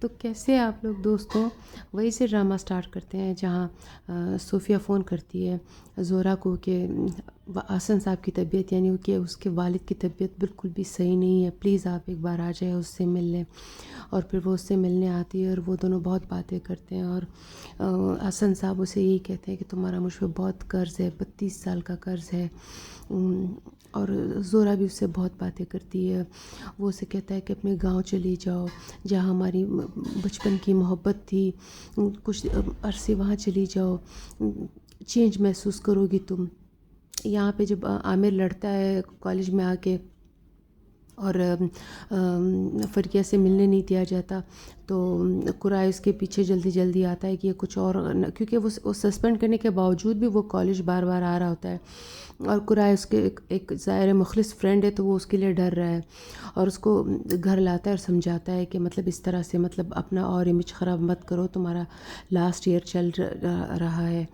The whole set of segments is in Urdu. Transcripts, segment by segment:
تو کیسے آپ لوگ دوستوں وہی سے ڈرامہ سٹارٹ کرتے ہیں جہاں صوفیہ فون کرتی ہے زہرہ کو کہ احسن صاحب کی طبیعت یعنی کہ اس کے والد کی طبیعت بالکل بھی صحیح نہیں ہے، پلیز آپ ایک بار آ جائیں اس سے مل لیں۔ اور پھر وہ اس سے ملنے آتی ہے اور وہ دونوں بہت باتیں کرتے ہیں، اور احسن صاحب اسے یہی کہتے ہیں کہ تمہارا مجھ پہ بہت قرض ہے، 32 سال کا قرض ہے۔ اور زہرہ بھی اس سے بہت باتیں کرتی ہے، وہ اسے کہتا ہے کہ اپنے گاؤں چلی جاؤ جہاں ہماری بچپن کی محبت تھی، کچھ عرصے وہاں چلی جاؤ، چینج محسوس کرو گی تم۔ یہاں پہ جب عامر لڑتا ہے کالج میں آ کے اور فریہ سے ملنے نہیں دیا جاتا تو قرائے اس کے پیچھے جلدی جلدی آتا ہے کہ یہ کچھ اور، کیونکہ وہ سسپینڈ کرنے کے باوجود بھی وہ کالج بار بار آ رہا ہوتا ہے، اور قرائے اس کے ایک ظاہر مخلص فرینڈ ہے تو وہ اس کے لیے ڈر رہا ہے، اور اس کو گھر لاتا ہے اور سمجھاتا ہے کہ مطلب اس طرح سے مطلب اپنا اور امیج خراب مت کرو، تمہارا لاسٹ ایئر چل رہا ہے۔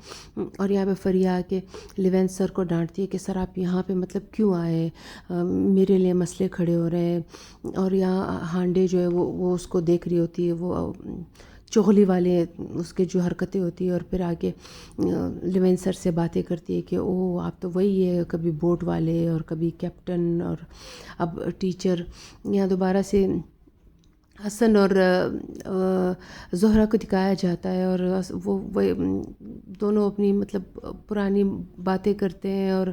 اور یہاں پہ فریہ آ کے لیونس سر کو ڈانٹتی ہے کہ سر آپ یہاں پہ مطلب کیوں آئے، میرے لیے مسئلے کھڑے ہو رہے ہیں۔ اور یہاں ہانڈے جو ہے وہ اس کو دیکھ رہی ہوتی ہے، وہ چغلی والے اس کے جو حرکتیں ہوتی ہے، اور پھر آگے لیون سر سے باتیں کرتی ہے کہ او آپ تو وہی ہے، کبھی بوٹ والے اور کبھی کیپٹن اور اب ٹیچر۔ یہاں دوبارہ سے حسن اور زہرہ کو دکھایا جاتا ہے، اور وہ دونوں اپنی مطلب پرانی باتیں کرتے ہیں، اور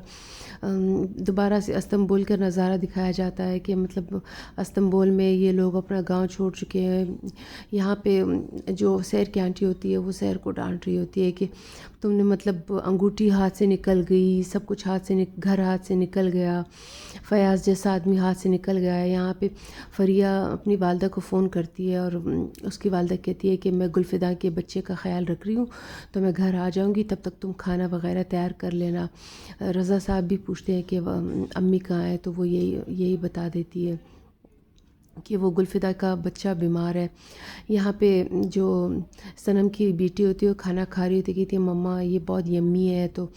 دوبارہ سے استنبول کا نظارہ دکھایا جاتا ہے کہ مطلب استنبول میں یہ لوگ اپنا گاؤں چھوڑ چکے ہیں۔ یہاں پہ جو سیر کی آنٹی ہوتی ہے وہ سیر کو ڈانٹ رہی ہوتی ہے کہ تم نے مطلب انگوٹھی ہاتھ سے نکل گئی، سب کچھ ہاتھ سے گھر ہاتھ سے نکل گیا، فیاض جیسا آدمی ہاتھ سے نکل گیا ہے۔ یہاں پہ فریہ اپنی والدہ کو فون کرتی ہے اور اس کی والدہ کہتی ہے کہ میں گلفداء کے بچے کا خیال رکھ رہی ہوں تو میں گھر آ جاؤں گی، تب تک تم کھانا وغیرہ تیار کر لینا۔ رضا صاحب بھی پوچھتے ہیں کہ امی کہاں ہے تو وہ یہی بتا دیتی ہے کہ وہ گلفداء کا بچہ بیمار ہے۔ یہاں پہ جو صنم کی بیٹی ہوتی ہے وہ کھانا کھا رہی ہوتی ہے، کہتی ہے مما یہ بہت یمی ہے، تو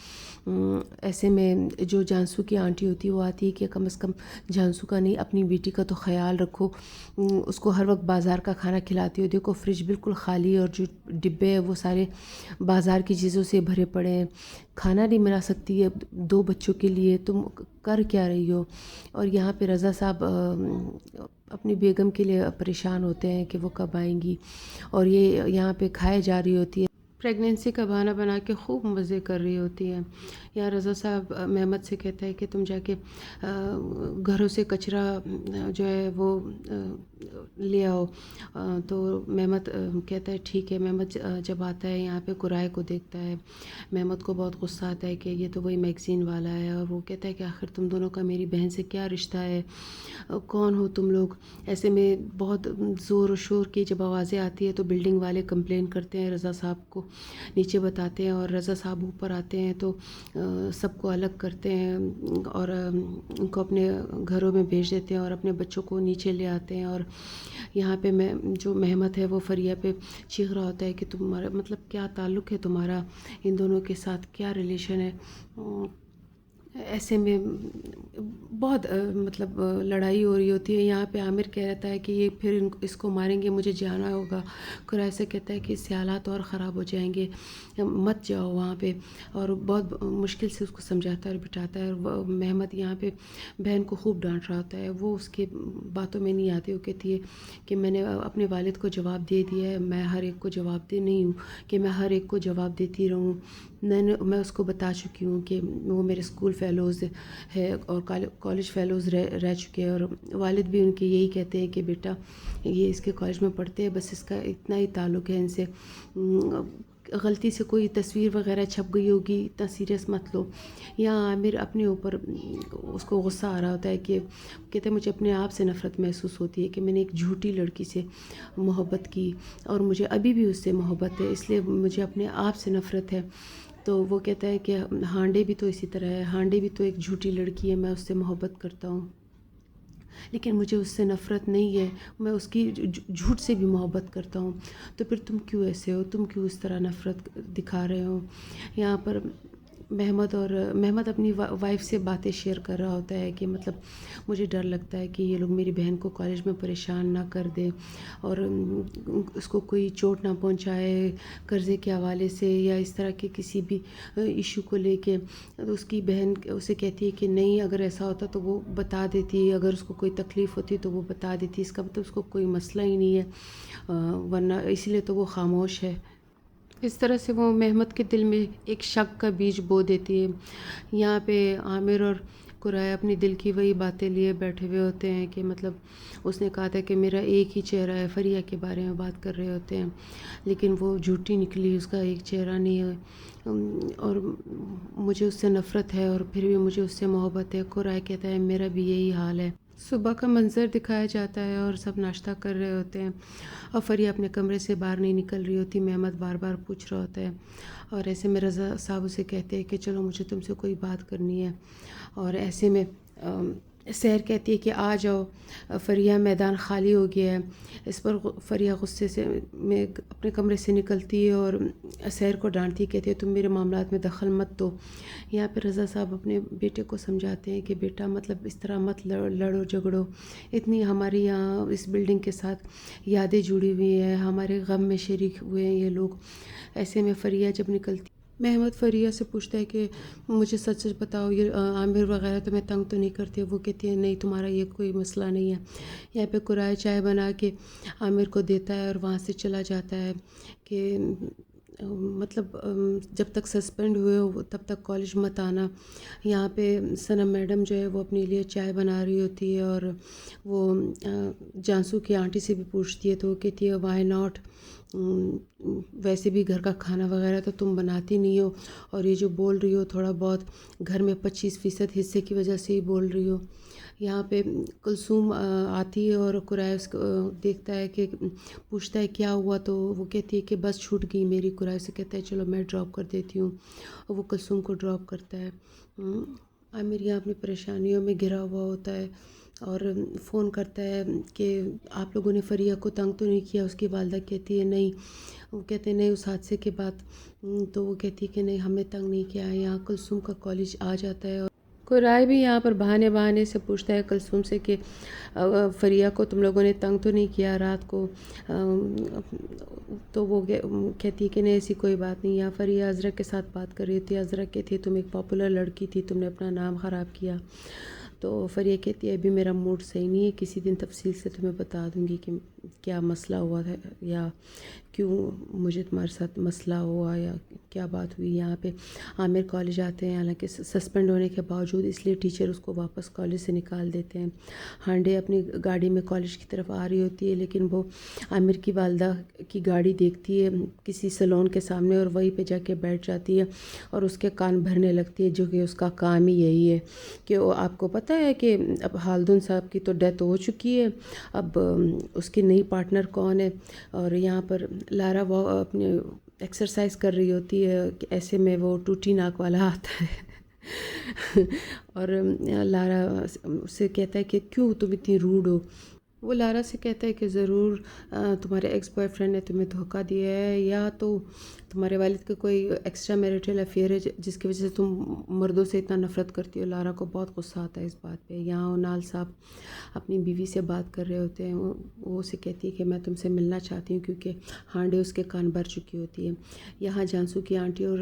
ایسے میں جو جانسو کی آنٹی ہوتی ہے وہ آتی ہے کہ کم از کم جانسو کا نہیں اپنی بیٹی کا تو خیال رکھو، اس کو ہر وقت بازار کا کھانا کھلاتی ہو، دیکھو فریج بالکل خالی ہے اور جو ڈبے ہیں وہ سارے بازار کی چیزوں سے بھرے پڑے ہیں، کھانا نہیں بنا سکتی ہے 2 بچوں کے لیے، تم کر کیا رہی ہو۔ اور یہاں پہ رضا صاحب اپنی بیگم کے لیے پریشان ہوتے ہیں کہ وہ کب آئیں گی، اور یہ یہاں پہ کھائے جا رہی ہوتی ہے، پریگننسی کا بہانہ بنا کے خوب مزے کر رہی ہوتی ہے۔ یا رضا صاحب محمد سے کہتا ہے کہ تم جا کے گھروں سے کچرا جو ہے وہ لے آؤ، تو محمد کہتا ہے ٹھیک ہے۔ محمد جب آتا ہے یہاں پہ قرائے کو دیکھتا ہے، محمد کو بہت غصہ آتا ہے کہ یہ تو وہی میگزین والا ہے، اور وہ کہتا ہے کہ آخر تم دونوں کا میری بہن سے کیا رشتہ ہے، کون ہو تم لوگ۔ ایسے میں بہت زور و شور کی جب آوازیں آتی ہے تو بلڈنگ والے کمپلین کرتے ہیں، رضا صاحب کو نیچے بتاتے ہیں، اور رضا صاحب اوپر آتے ہیں تو سب کو الگ کرتے ہیں اور ان کو اپنے گھروں میں بھیج دیتے ہیں اور اپنے بچوں کو نیچے لے آتے ہیں۔ اور یہاں پہ جو محمد ہے وہ فریہ پہ چیخ رہا ہوتا ہے کہ تمہارا مطلب کیا تعلق ہے تمہارا ان دونوں کے ساتھ، کیا ریلیشن ہے۔ ایسے میں بہت مطلب لڑائی ہو رہی ہوتی ہے۔ یہاں پہ عامر کہہ رہتا ہے کہ یہ پھر اس کو ماریں گے، مجھے جانا ہوگا۔ قرائے سے کہتا ہے کہ اس سے حالات اور خراب ہو جائیں گے، مت جاؤ وہاں پہ، اور بہت مشکل سے اس کو سمجھاتا ہے اور بٹھاتا ہے۔ اور محمد یہاں پہ بہن کو خوب ڈانٹ رہا ہوتا ہے، وہ اس کے باتوں میں نہیں آتی، وہ کہتی ہے کہ میں نے اپنے والد کو جواب دے دیا ہے، میں ہر ایک کو جواب دے نہیں ہوں کہ میں ہر ایک کو جواب دیتی رہوں، میں اس کو بتا چکی ہوں کہ وہ میرے اسکول فیلوز ہے اور کالج فیلوز رہ چکے ہیں، اور والد بھی ان کے یہی کہتے ہیں کہ بیٹا یہ اس کے کالج میں پڑھتے ہیں، بس اس کا اتنا ہی تعلق ہے ان سے، غلطی سے کوئی تصویر وغیرہ چھپ گئی ہوگی، اتنا سیریس مت لو۔ یہاں عامر اپنے اوپر اس کو غصہ آ رہا ہوتا ہے کہ کہتے ہیں مجھے اپنے آپ سے نفرت محسوس ہوتی ہے کہ میں نے ایک جھوٹی لڑکی سے محبت کی اور مجھے ابھی بھی اس سے محبت ہے، اس لیے مجھے اپنے آپ سے نفرت ہے۔ تو وہ کہتا ہے کہ ہانڈے بھی تو اسی طرح ہے، ہانڈے بھی تو ایک جھوٹی لڑکی ہے، میں اس سے محبت کرتا ہوں لیکن مجھے اس سے نفرت نہیں ہے، میں اس کی جھوٹ سے بھی محبت کرتا ہوں، تو پھر تم کیوں ایسے ہو، تم کیوں اس طرح نفرت دکھا رہے ہو۔ یہاں پر محمد اپنی وائف سے باتیں شیئر کر رہا ہوتا ہے کہ مطلب مجھے ڈر لگتا ہے کہ یہ لوگ میری بہن کو کالج میں پریشان نہ کر دیں اور اس کو کوئی چوٹ نہ پہنچائے قرضے کے حوالے سے یا اس طرح کے کسی بھی ایشو کو لے کے. اس کی بہن اسے کہتی ہے کہ نہیں، اگر ایسا ہوتا تو وہ بتا دیتی، اگر اس کو کوئی تکلیف ہوتی تو وہ بتا دیتی، اس کا مطلب اس کو کوئی مسئلہ ہی نہیں ہے، ورنہ اس لیے تو وہ خاموش ہے. اس طرح سے وہ محمد کے دل میں ایک شک کا بیج بو دیتی ہے. یہاں پہ عامر اور قرائے اپنی دل کی وہی باتیں لیے بیٹھے ہوئے ہوتے ہیں کہ مطلب اس نے کہا تھا کہ میرا ایک ہی چہرہ ہے، فریہ کے بارے میں بات کر رہے ہوتے ہیں، لیکن وہ جھوٹی نکلی، اس کا ایک چہرہ نہیں ہے اور مجھے اس سے نفرت ہے اور پھر بھی مجھے اس سے محبت ہے. قرائے کہتا ہے میرا بھی یہی حال ہے. صبح کا منظر دکھایا جاتا ہے اور سب ناشتہ کر رہے ہوتے ہیں اور فریہ اپنے کمرے سے باہر نہیں نکل رہی ہوتی. محمد بار بار پوچھ رہا ہوتا ہے اور ایسے میں رضا صاحب اسے کہتے ہیں کہ چلو مجھے تم سے کوئی بات کرنی ہے، اور ایسے میں سحر کہتی ہے کہ آ جاؤ، فریہ میدان خالی ہو گیا ہے. اس پر فریہ غصے سے میں اپنے کمرے سے نکلتی ہے اور سحر کو ڈانٹتی، کہتی ہے تم میرے معاملات میں دخل مت دو. یہاں پہ رضا صاحب اپنے بیٹے کو سمجھاتے ہیں کہ بیٹا مطلب اس طرح مت لڑو جھگڑو، اتنی ہماری یہاں اس بلڈنگ کے ساتھ یادیں جڑی ہوئی ہیں، ہمارے غم میں شریک ہوئے ہیں یہ لوگ. ایسے میں فریہ جب نکلتی، محمد فریہ سے پوچھتا ہے کہ مجھے سچ سچ بتاؤ، یہ عامر وغیرہ تمہیں تنگ تو نہیں کرتے؟ وہ کہتی ہے نہیں، تمہارا یہ کوئی مسئلہ نہیں ہے. یہاں پہ قرائے چائے بنا کے عامر کو دیتا ہے اور وہاں سے چلا جاتا ہے کہ مطلب جب تک سسپینڈ ہوئے ہو تب تک کالج مت آنا. یہاں پہ صنم میڈم جو ہے وہ اپنے لیے چائے بنا رہی ہوتی ہے اور وہ جانسو کی آنٹی سے بھی پوچھتی ہے تو وہ کہتی ہے وائی ناٹ، ویسے بھی گھر کا کھانا وغیرہ تو تم بناتی نہیں ہو، اور یہ جو بول رہی ہو تھوڑا بہت گھر میں 25% حصے کی وجہ سے ہی بول رہی ہو. یہاں پہ کلثوم آتی ہے اور قرائے اس کو دیکھتا ہے کہ پوچھتا ہے کیا ہوا، تو وہ کہتی ہے کہ بس چھوٹ گئی میری. قرائے سے کہتا ہے چلو میں ڈراپ کر دیتی ہوں، اور وہ کلثوم کو ڈراپ کرتا ہے. عامر یہاں اپنی پریشانیوں میں گھرا ہوا ہوتا ہے اور فون کرتا ہے کہ آپ لوگوں نے فریہ کو تنگ تو نہیں کیا؟ اس کی والدہ کہتی ہے نہیں. وہ کہتے ہیں نہیں، اس حادثے کے بعد. تو وہ کہتی ہے کہ نہیں، ہمیں تنگ نہیں کیا ہے. یہاں کلثوم کا کالج آ جاتا ہے اور قرائے بھی یہاں پر بہانے سے پوچھتا ہے کلثوم سے کہ فریہ کو تم لوگوں نے تنگ تو نہیں کیا رات کو؟ تو وہ کہتی ہے کہ نہیں ایسی کوئی بات نہیں. یہاں فریہ عذرا کے ساتھ بات کر رہی تھی. عذرا کہتی ہے تم ایک پاپولر لڑکی تھی، تم نے اپنا نام خراب کیا. تو فریہ کہتی ہے ابھی میرا موڈ صحیح نہیں ہے، کسی دن تفصیل سے تمہیں بتا دوں گی کہ کیا مسئلہ ہوا تھا یا کیوں مجھے تمہارے ساتھ مسئلہ ہوا یا کیا بات ہوئی. یہاں پہ عامر کالج آتے ہیں، حالانکہ سسپینڈ ہونے کے باوجود، اس لیے ٹیچر اس کو واپس کالج سے نکال دیتے ہیں. ہانڈے اپنی گاڑی میں کالج کی طرف آ رہی ہوتی ہے، لیکن وہ عامر کی والدہ کی گاڑی دیکھتی ہے کسی سیلون کے سامنے اور وہیں پہ جا کے بیٹھ جاتی ہے اور اس کے کان بھرنے لگتی ہے، جو کہ اس کا کام ہی یہی ہے کہ وہ آپ کو پتہ ہے کہ اب ہالدون صاحب کی تو ڈیتھ ہو چکی ہے، اب اس کی نئی پارٹنر کون ہے. اور یہاں پر لارا وہ اپنے ایکسرسائز کر رہی ہوتی ہے، ایسے میں وہ ٹوٹی ناک والا آتا ہے اور لارا سے کہتا ہے کہ کیوں تم اتنی روڈ ہو. وہ لارا سے کہتا ہے کہ ضرور تمہارے ایکس بوائے فرینڈ نے تمہیں دھوکہ دیا ہے، یا تو تمہارے والد کا کوئی ایکسٹرا میریٹل افیئر ہے جس کی وجہ سے تم مردوں سے اتنا نفرت کرتی ہو. لارا کو بہت غصہ آتا ہے اس بات پہ. یہاں اونال صاحب اپنی بیوی سے بات کر رہے ہوتے ہیں. وہ اسے کہتی ہے کہ میں تم سے ملنا چاہتی ہوں، کیونکہ ہانڈے اس کے کان بھر چکی ہوتی ہے. یہاں جانسو کی آنٹی اور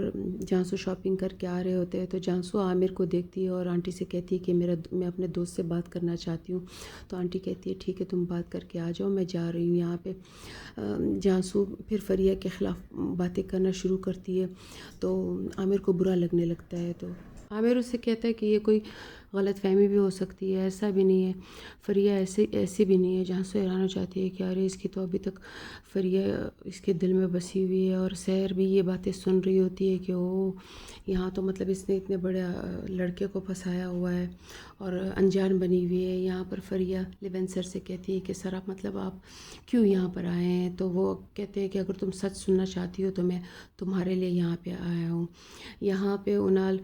جانسو شاپنگ کر کے آ رہے ہوتے ہیں، تو جانسو عامر کو دیکھتی ہے اور آنٹی سے کہتی ہے کہ میں اپنے دوست سے بات کرنا چاہتی ہوں. تو آنٹی کہتی ہے ٹھیک ہے، تم بات کر کے آ جاؤ، میں جا رہی ہوں. یہاں پہ جانسو پھر فریہ کے خلاف باتیں کرنا شروع کرتی ہے تو عامر کو برا لگنے لگتا ہے. تو عامر اس سے کہتا ہے کہ یہ کوئی غلط فہمی بھی ہو سکتی ہے، ایسا بھی نہیں ہے، فریہ ایسی بھی نہیں ہے. جانسو حیران ہو جاتی ہے کہ ارے اس کی تو ابھی تک فریہ اس کے دل میں بسی ہوئی ہے، اور سحر بھی یہ باتیں سن رہی ہوتی ہے کہ او یہاں تو مطلب اس نے اتنے بڑے لڑکے کو پھنسایا ہوا ہے اور انجان بنی ہوئی ہے. یہاں پر فریہ لیون سر سے کہتی ہے کہ سر آپ مطلب آپ کیوں یہاں پر آئے ہیں؟ تو وہ کہتے ہیں کہ اگر تم سچ سننا چاہتی ہو تو میں تمہارے لیے یہاں پہ آیا ہوں. یہاں پہ اونال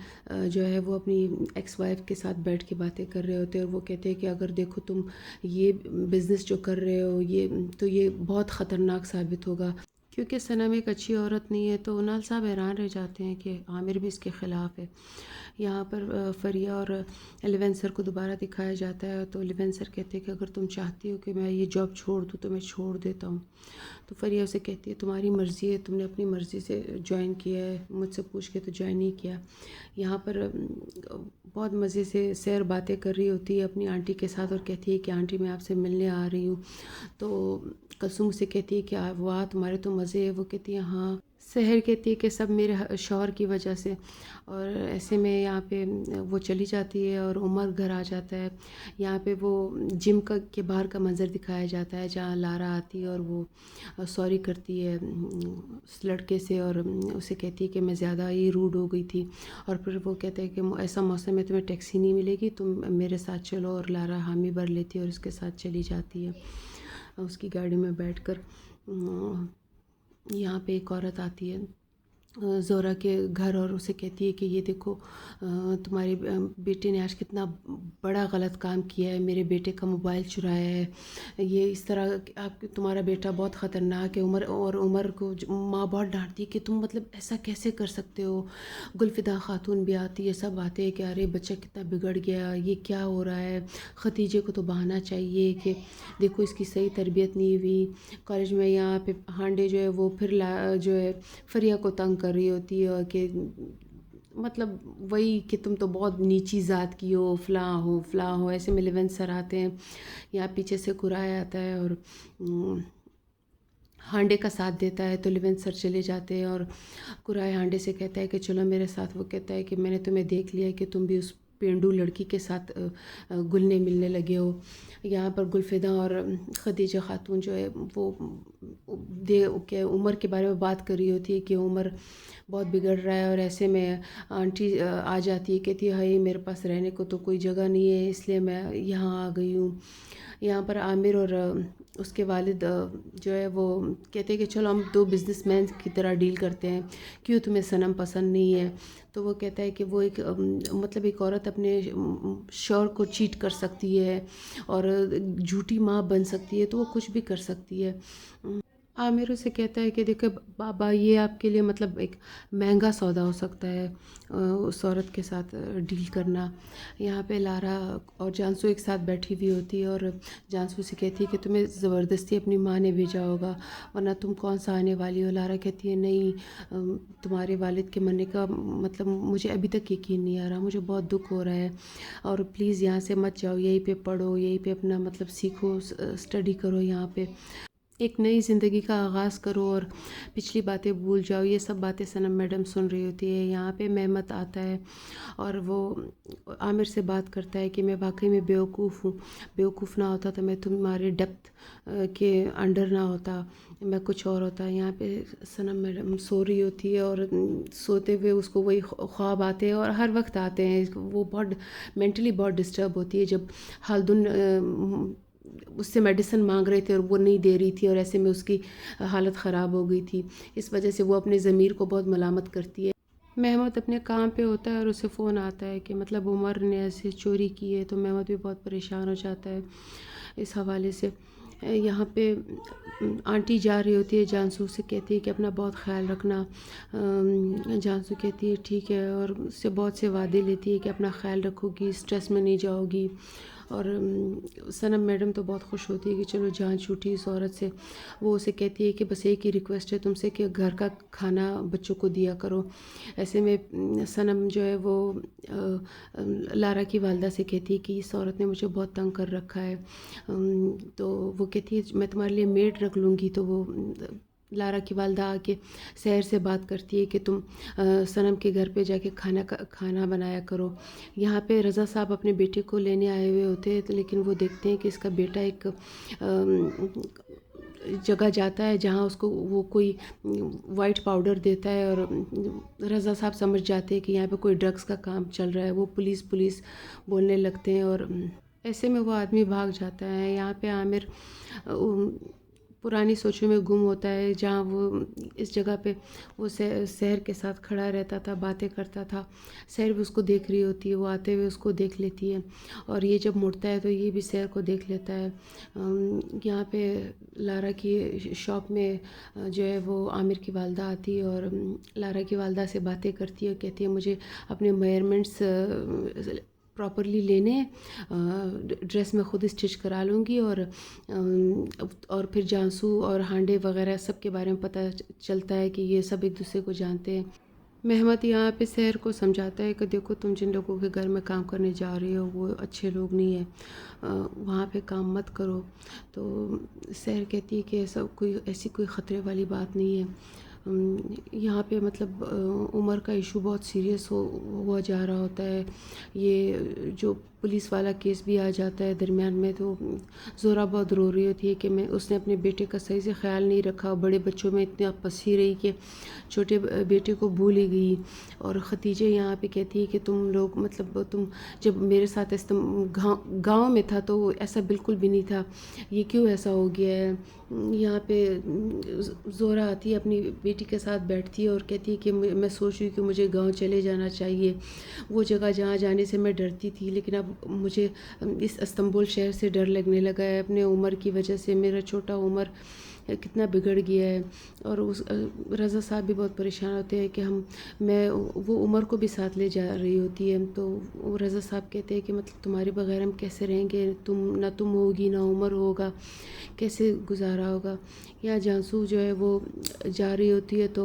جو ہے وہ اپنی ایکس وائف کے ساتھ بیٹھ کے باتیں کر رہے ہوتے ہیں، اور وہ کہتے ہیں کہ اگر دیکھو تم یہ بزنس جو کر رہے ہو یہ بہت خطرناک ثابت ہوگا. کیونکہ صنم ایک اچھی عورت نہیں ہے، تو نال صاحب حیران رہ جاتے ہیں کہ عامر بھی اس کے خلاف ہے۔ یہاں پر فریہ اور لیون سر کو دوبارہ دکھایا جاتا ہے، تو لیون سر کہتے ہیں کہ اگر تم چاہتی ہو کہ میں یہ جاب چھوڑ دوں تو میں چھوڑ دیتا ہوں۔ تو فریہ اسے کہتی ہے تمہاری مرضی ہے، تم نے اپنی مرضی سے جوائن کیا ہے، مجھ سے پوچھ کے تو جوائن نہیں کیا۔ یہاں پر بہت مزے سے سیر باتیں کر رہی ہوتی ہے اپنی آنٹی کے ساتھ، اور کہتی ہے کہ آنٹی میں آپ سے ملنے آ رہی ہوں۔ تو کلثوم سے کہتی ہے کہ واہ تمہارے تو مزے ہے۔ وہ کہتی ہے ہاں۔ سحر کہتی ہے کہ سب میرے شوہر کی وجہ سے، اور ایسے میں یہاں پہ وہ چلی جاتی ہے اور عمر گھر آ جاتا ہے۔ یہاں پہ وہ جم کے باہر کا منظر دکھایا جاتا ہے جہاں لارا آتی ہے اور وہ سوری کرتی ہے اس لڑکے سے، اور اسے کہتی ہے کہ میں زیادہ ہی روڈ ہو گئی تھی، اور پھر وہ کہتا ہے کہ ایسا موسم میں تمہیں ٹیکسی نہیں ملے گی، تم میرے ساتھ چلو، اور لارا حامی بھر لیتی ہے اور اس کے ساتھ چلی جاتی ہے اس کی گاڑی میں بیٹھ کر۔ یہاں پہ ایک عورت آتی ہے زورا کے گھر، اور اسے کہتی ہے کہ یہ دیکھو تمہارے بیٹے نے آج کتنا بڑا غلط کام کیا ہے، میرے بیٹے کا موبائل چرایا ہے، یہ اس طرح تمہارا بیٹا بہت خطرناک ہے۔ عمر کو ماں بہت ڈانٹتی ہے کہ تم مطلب ایسا کیسے کر سکتے ہو۔ گلفدہ خاتون بھی آتی ہے، سب آتے ہیں کہ ارے بچہ کتنا بگڑ گیا، یہ کیا ہو رہا ہے، ختیجے کو تو بہانا چاہیے کہ دیکھو اس کی صحیح تربیت نہیں ہوئی کالج میں۔ یہاں پہ ہانڈے جو ہے وہ پھر جو ہے فریہ کو تنگ کر رہی ہوتی ہے، اور کہ مطلب وہی کہ تم تو بہت نیچی ذات کی ہو، فلاں ہو۔ ایسے میں لیون سر آتے ہیں، یہاں پیچھے سے قرائے آتا ہے اور ہانڈے کا ساتھ دیتا ہے، تو لیون سر چلے جاتے ہیں، اور قرائے ہانڈے سے کہتا ہے کہ چلو میرے ساتھ۔ وہ کہتا ہے کہ میں نے تمہیں دیکھ لیا کہ تم بھی اس پینڈو لڑکی کے ساتھ گلنے ملنے لگے ہو۔ یہاں پر گلفدہ اور خدیجہ خاتون جو ہے وہ عمر کے بارے میں بات کر رہی ہوتی ہے کہ عمر بہت بگڑ رہا ہے، اور ایسے میں آنٹی آ جاتی ہے، کہتی ہے ہائی میرے پاس رہنے کو تو کوئی جگہ نہیں ہے، اس لیے میں یہاں آ گئی ہوں۔ یہاں پر عامر اور اس کے والد جو ہے وہ کہتے ہیں کہ چلو ہم دو بزنس مین کی طرح ڈیل کرتے ہیں، کیوں تمہیں صنم پسند نہیں ہے؟ تو وہ کہتا ہے کہ وہ مطلب ایک عورت اپنے شوہر کو چیٹ کر سکتی ہے اور جھوٹی ماں بن سکتی ہے، تو وہ کچھ بھی کر سکتی ہے۔ عامر اسے کہتا ہے کہ دیکھو بابا یہ آپ کے لیے مطلب ایک مہنگا سودا ہو سکتا ہے اس عورت کے ساتھ ڈیل کرنا۔ یہاں پہ لارا اور جانسو ایک ساتھ بیٹھی ہوئی ہوتی ہے، اور جانسو سے کہتی ہے کہ تمہیں زبردستی اپنی ماں نے بھیجا ہوگا، ورنہ تم کون سا آنے والی ہو۔ لارا کہتی ہے نہیں، تمہارے والد کے مرنے کا مطلب مجھے ابھی تک یقین نہیں آ رہا، مجھے بہت دکھ ہو رہا ہے، اور پلیز یہاں سے مت جاؤ، یہیں پہ پڑھو، یہیں پہ اپنا مطلب سیکھو، اسٹڈی کرو، یہاں پہ ایک نئی زندگی کا آغاز کرو اور پچھلی باتیں بھول جاؤ۔ یہ سب باتیں صنم میڈم سن رہی ہوتی ہے۔ یہاں پہ مہمت آتا ہے اور وہ عامر سے بات کرتا ہے کہ میں واقعی میں بیوقوف ہوں، بیوقوف نہ ہوتا تو میں تمہارے ڈپتھ کے انڈر نہ ہوتا، میں کچھ اور ہوتا۔ یہاں پہ صنم میڈم سو رہی ہوتی ہے، اور سوتے ہوئے اس کو وہی خواب آتے ہیں، اور ہر وقت آتے ہیں۔ وہ بہت مینٹلی بہت ڈسٹرب ہوتی ہے، جب ہلدن اس سے میڈیسن مانگ رہے تھے اور وہ نہیں دے رہی تھی، اور ایسے میں اس کی حالت خراب ہو گئی تھی، اس وجہ سے وہ اپنے ضمیر کو بہت ملامت کرتی ہے۔ محمد اپنے کام پہ ہوتا ہے اور اسے فون آتا ہے کہ مطلب عمر نے ایسے چوری کی ہے، تو محمد بھی بہت پریشان ہو جاتا ہے اس حوالے سے۔ یہاں پہ آنٹی جا رہی ہوتی ہے، جانسو سے کہتی ہے کہ اپنا بہت خیال رکھنا۔ جانسو کہتی ہے ٹھیک ہے، اور اس سے بہت سے وعدے لیتی ہے کہ اپنا خیال رکھو گی، اسٹریس میں نہیں جاؤ گی، اور صنم میڈم تو بہت خوش ہوتی ہے کہ چلو جان چھوٹی اس عورت سے۔ وہ اسے کہتی ہے کہ بس ایک ہی ریکویسٹ ہے تم سے کہ گھر کا کھانا بچوں کو دیا کرو۔ ایسے میں صنم جو ہے وہ لارا کی والدہ سے کہتی ہے کہ اس عورت نے مجھے بہت تنگ کر رکھا ہے، تو وہ کہتی ہے میں تمہارے لیے میڈ رکھ لوں گی۔ تو وہ لارا کی والدہ آ کے سحر سے بات کرتی ہے کہ تم صنم کے گھر پہ جا کے کھانا بنایا کرو۔ یہاں پہ رضا صاحب اپنے بیٹے کو لینے آئے ہوئے ہوتے ہیں، لیکن وہ دیکھتے ہیں کہ اس کا بیٹا ایک جگہ جاتا ہے جہاں اس کو وہ کوئی وائٹ پاؤڈر دیتا ہے، اور رضا صاحب سمجھ جاتے ہیں کہ یہاں پہ کوئی ڈرگس کا کام چل رہا ہے۔ وہ پولیس بولنے لگتے ہیں، اور ایسے میں وہ آدمی بھاگ جاتا ہے۔ یہاں پہ عامر پرانی سوچوں میں گم ہوتا ہے، جہاں وہ اس جگہ پہ وہ سحر کے ساتھ کھڑا رہتا تھا، باتیں کرتا تھا، سحر بھی اس کو دیکھ رہی ہوتی ہے، وہ آتے ہوئے اس کو دیکھ لیتی ہے، اور یہ جب مڑتا ہے تو یہ بھی سحر کو دیکھ لیتا ہے۔ یہاں پہ لارا کی شاپ میں جو ہے وہ عامر کی والدہ آتی ہے اور لارا کی والدہ سے باتیں کرتی ہے، کہتی ہے مجھے اپنے میئرمنٹس پراپرلی لینے، ڈریس میں خود اسٹچ کرا لوں گی، اور پھر جانسو اور ہانڈے وغیرہ سب کے بارے میں پتہ چلتا ہے کہ یہ سب ایک دوسرے کو جانتے ہیں۔ مہمت یہاں پہ سحر کو سمجھاتا ہے کہ دیکھو تم جن لوگوں کے گھر میں کام کرنے جا رہے ہو وہ اچھے لوگ نہیں ہیں، وہاں پہ کام مت کرو۔ تو سحر کہتی ہے کہ ایسی کوئی خطرے والی بات نہیں ہے۔ یہاں پہ مطلب عمر کا ایشو بہت سیریس ہوا جا رہا ہوتا ہے، یہ جو پولیس والا کیس بھی آ جاتا ہے درمیان میں، تو زہرہ بہت رو رہی ہوتی ہے کہ اس نے اپنے بیٹے کا صحیح سے خیال نہیں رکھا، بڑے بچوں میں اتنا پسی رہی کہ چھوٹے بیٹے کو بھول ہی گئی۔ اور ختیجہ یہاں پہ کہتی ہے کہ تم لوگ مطلب تم جب میرے ساتھ گاؤں میں تھا تو ایسا بالکل بھی نہیں تھا، یہ کیوں ایسا ہو گیا ہے۔ یہاں پہ زہرہ آتی ہے، اپنی بیٹی کے ساتھ بیٹھتی ہے اور کہتی ہے کہ میں سوچ رہی ہوں کہ مجھے گاؤں چلے جانا چاہیے، وہ جگہ جہاں جانے سے میں ڈرتی تھی، لیکن اب مجھے اس استنبول شہر سے ڈر لگنے لگا ہے، اپنے عمر کی وجہ سے میرا چھوٹا عمر کتنا بگڑ گیا ہے۔ اور رضا صاحب بھی بہت پریشان ہوتے ہیں کہ وہ عمر کو بھی ساتھ لے جا رہی ہوتی ہے، تو رضا صاحب کہتے ہیں کہ مطلب تمہارے بغیر ہم کیسے رہیں گے، نہ تم ہوگی نہ عمر ہوگا، کیسے گزارا ہوگا۔ یا جانسو جو ہے وہ جا رہی ہوتی ہے تو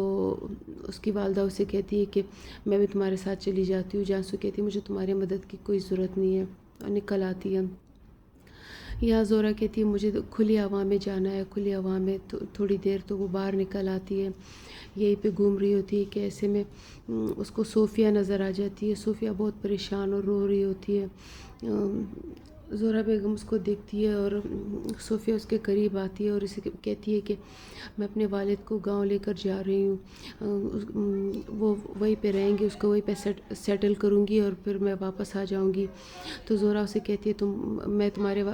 اس کی والدہ اسے کہتی ہے کہ میں بھی تمہارے ساتھ چلی جاتی ہوں۔ جانسو کہتی ہے مجھے تمہاری مدد کی کوئی ضرورت نہیں ہے، اور نکل آتی ہے۔ یا زہرہ کہتی ہے مجھے کھلی ہوا میں جانا ہے، کھلی ہوا میں تھوڑی دیر، تو وہ باہر نکل آتی ہے، یہیں پہ گھوم رہی ہوتی ہے کہ ایسے میں اس کو صوفیہ نظر آ جاتی ہے۔ صوفیہ بہت پریشان اور رو رہی ہوتی ہے۔ زہرہ بیگم اس کو دیکھتی ہے اور صوفیہ اس کے قریب آتی ہے اور اسے کہتی ہے کہ میں اپنے والد کو گاؤں لے کر جا رہی ہوں، وہ وہیں پہ رہیں گے، اس کو وہیں پہ سیٹل کروں گی اور پھر میں واپس آ جاؤں گی۔ تو زہرہ اسے کہتی ہے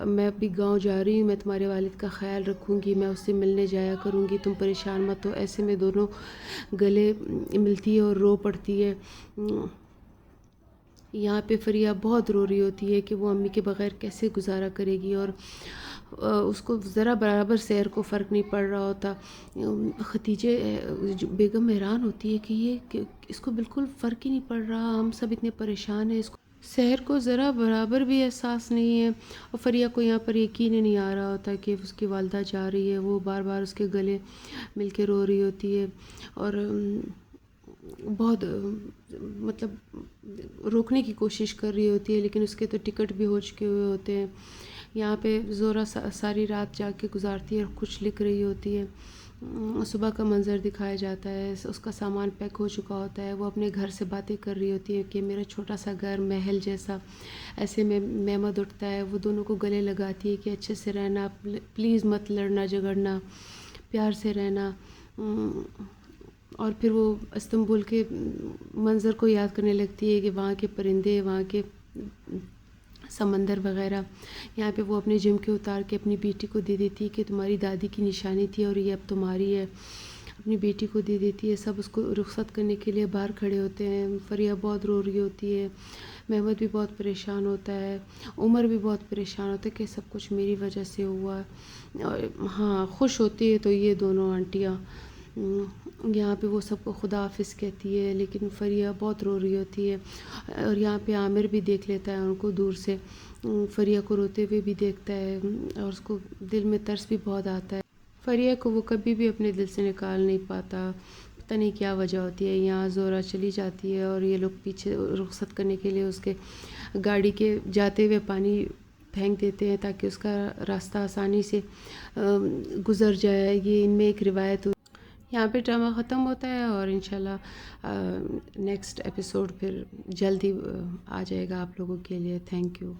میں بھی گاؤں جا رہی ہوں، میں تمہارے والد کا خیال رکھوں گی، میں اس سے ملنے جایا کروں گی، تم پریشان مت ہو۔ ایسے میں دونوں گلے ملتی ہے اور رو پڑتی ہے۔ یہاں پہ فریہ بہت رو رہی ہوتی ہے کہ وہ امی کے بغیر کیسے گزارا کرے گی، اور اس کو ذرا برابر سحر کو فرق نہیں پڑ رہا ہوتا۔ ختیجہ بیگم حیران ہوتی ہے کہ اس کو بالکل فرق ہی نہیں پڑ رہا، ہم سب اتنے پریشان ہیں، اس کو سحر کو ذرا برابر بھی احساس نہیں ہے۔ اور فریہ کو یہاں پر یقین ہی نہیں آ رہا ہوتا کہ اس کی والدہ جا رہی ہے، وہ بار بار اس کے گلے مل کے رو رہی ہوتی ہے، اور بہت مطلب روکنے کی کوشش کر رہی ہوتی ہے، لیکن اس کے تو ٹکٹ بھی ہو چکے ہوئے ہوتے ہیں۔ یہاں پہ زہرہ ساری رات جا کے گزارتی ہے اور کچھ لکھ رہی ہوتی ہے۔ صبح کا منظر دکھایا جاتا ہے، اس کا سامان پیک ہو چکا ہوتا ہے، وہ اپنے گھر سے باتیں کر رہی ہوتی ہے کہ میرا چھوٹا سا گھر محل جیسا۔ ایسے میں مہمد اٹھتا ہے، وہ دونوں کو گلے لگاتی ہے کہ اچھے سے رہنا، پلیز مت لڑنا جھگڑنا، پیار سے رہنا۔ اور پھر وہ استنبول کے منظر کو یاد کرنے لگتی ہے کہ وہاں کے پرندے، وہاں کے سمندر وغیرہ۔ یہاں پہ وہ اپنے جھمکے اتار کے اپنی بیٹی کو دے دیتی ہے کہ تمہاری دادی کی نشانی تھی اور یہ اب تمہاری ہے، اپنی بیٹی کو دے دیتی ہے۔ سب اس کو رخصت کرنے کے لیے باہر کھڑے ہوتے ہیں، فریہ بہت رو رہی ہوتی ہے، مہمد بھی بہت پریشان ہوتا ہے، عمر بھی بہت پریشان ہوتا ہے کہ سب کچھ میری وجہ سے ہوا۔ ہاں، خوش ہوتی ہے تو یہ دونوں آنٹیاں، یہاں پہ وہ سب کو خدا حافظ کہتی ہے، لیکن فریہ بہت رو رہی ہوتی ہے۔ اور یہاں پہ عامر بھی دیکھ لیتا ہے ان کو دور سے، فریہ کو روتے ہوئے بھی دیکھتا ہے، اور اس کو دل میں ترس بھی بہت آتا ہے۔ فریہ کو وہ کبھی بھی اپنے دل سے نکال نہیں پاتا، پتہ نہیں کیا وجہ ہوتی ہے۔ یہاں زہرہ چلی جاتی ہے اور یہ لوگ پیچھے رخصت کرنے کے لیے اس کے گاڑی کے جاتے ہوئے پانی پھینک دیتے ہیں تاکہ اس کا راستہ آسانی سے گزر جائے۔ یہ ان میں ایک روایت ہوتی ہے۔ یہاں پہ ڈرامہ ختم ہوتا ہے اور انشاءاللہ نیکسٹ ایپیسوڈ پھر جلدی آ جائے گا آپ لوگوں کے لیے۔ Thank you.